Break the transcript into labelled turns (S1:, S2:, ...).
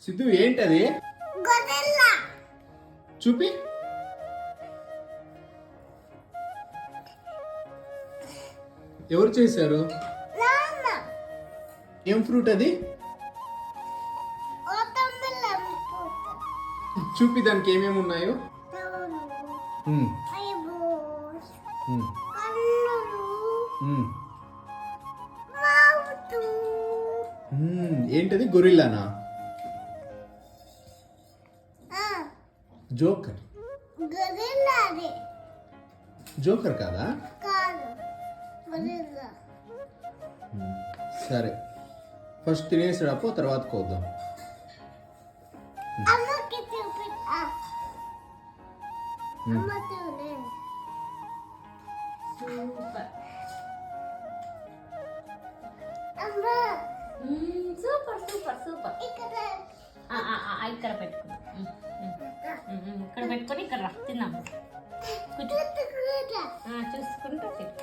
S1: సిద్ధు ఏంటది?
S2: గొరిల్లా.
S1: చూపి. ఎవరు చేశారు?
S2: నాన్న.
S1: ఏం ఫ్రూట్ అది?
S2: Watermelon fruit.
S1: చూపి దానికి ఏమేమి ఉన్నాయో.
S2: తవును.
S1: ఉమ్,
S2: ఐబోస్.
S1: ఉమ్,
S2: కన్నులు.
S1: ఉమ్.
S2: మౌతు.
S1: ఏంటది? గొరిల్లానా?
S2: ఆ.
S1: జోకర్.
S2: గొరిల్లా అది.
S1: జోకర్ కాదా?
S2: కాదు. గొరిల్లా.
S1: సరే, ఫస్ట్ తినేసాడపో, తర్వాత కోద్దాం.
S2: అమ్మకి చూపి. అమ్మ చూడే.
S3: సూపర్.
S2: అమ్మ
S3: సూపర్ సూపర్ సూపర్.
S2: ఇక్కడ.
S3: ఇక్కడ పెట్టుకున్నాం. ఇక్కడ పెట్టుకొని ఇక్కడ రా తిన్నాము. కూర్చో.
S2: చూసుకుంటా.
S3: చూసుకుంటూ తిను.